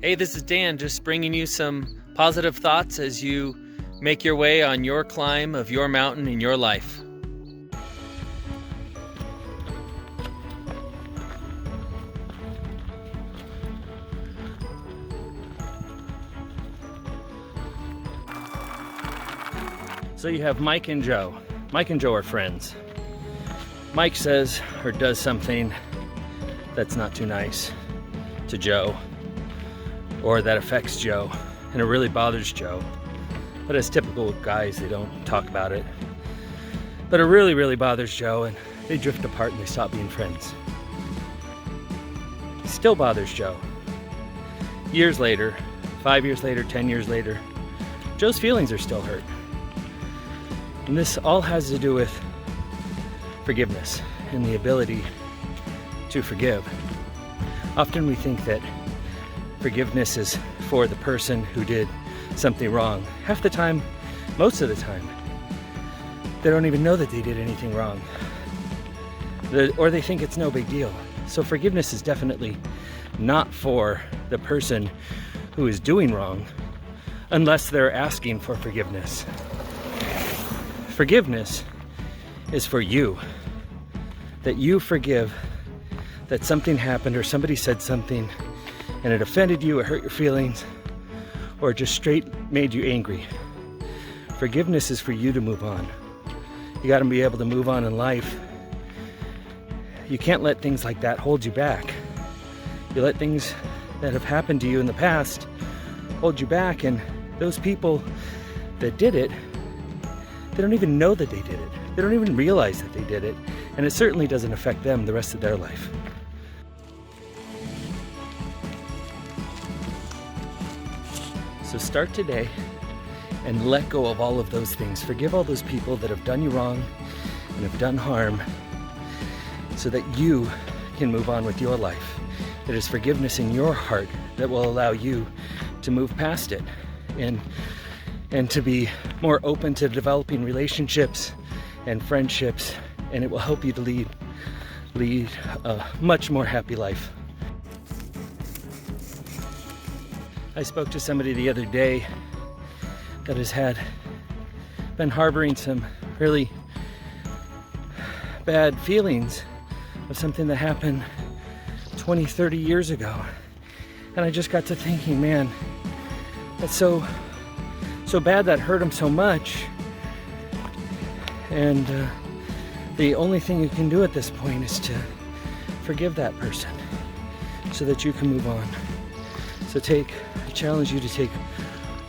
Hey, this is Dan, just bringing you some positive thoughts as you make your way on your climb of your mountain in your life. So you have Mike and Joe. Mike and Joe are friends. Mike says or does something that's not too nice to Joe, or that affects Joe, and it really bothers Joe. But as typical with guys, they don't talk about it. But it really bothers Joe, and they drift apart and they stop being friends. It still bothers Joe. Years later, 5 years later, 10 years later, Joe's feelings are still hurt. And this all has to do with forgiveness and the ability to forgive. Often we think that forgiveness is for the person who did something wrong. Half the time, most of the time, they don't even know that they did anything wrong. Or they think it's no big deal. So forgiveness is definitely not for the person who is doing wrong, unless they're asking for forgiveness. Forgiveness is for you. That you forgive that something happened or somebody said something and it offended you, it hurt your feelings, or just straight made you angry. Forgiveness is for you to move on. You got to be able to move on in life. You can't let things like that hold you back. You let things that have happened to you in the past hold you back, and those people that did it, they don't even know that they did it. They don't even realize that they did it, and it certainly doesn't affect them the rest of their life. So start today and let go of all of those things. Forgive all those people that have done you wrong and have done harm, so that you can move on with your life. It is forgiveness in your heart that will allow you to move past it and to be more open to developing relationships and friendships, and it will help you to lead a much more happy life. I spoke to somebody the other day that has been harboring some really bad feelings of something that happened 20, 30 years ago. And I just got to thinking, man, that's so bad, that hurt him so much. And the only thing you can do at this point is to forgive that person so that you can move on. So I challenge you to take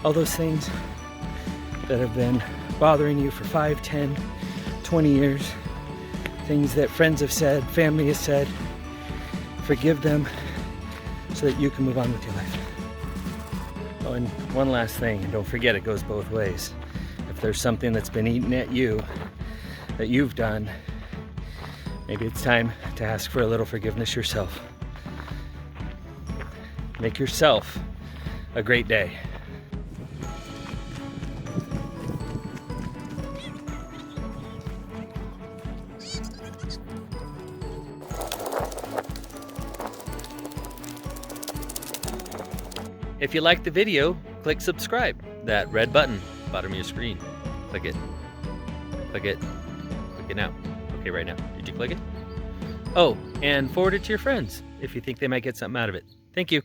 all those things that have been bothering you for 5, 10, 20 years, things that friends have said, family has said, forgive them so that you can move on with your life. Oh, and one last thing, and don't forget, it goes both ways. If there's something that's been eating at you that you've done, maybe it's time to ask for a little forgiveness yourself. Make yourself a great day. If you liked the video, click subscribe. That red button, bottom of your screen. Click it. Click it. Click it now. Okay, right now. Did you click it? Oh, and forward it to your friends if you think they might get something out of it. Thank you.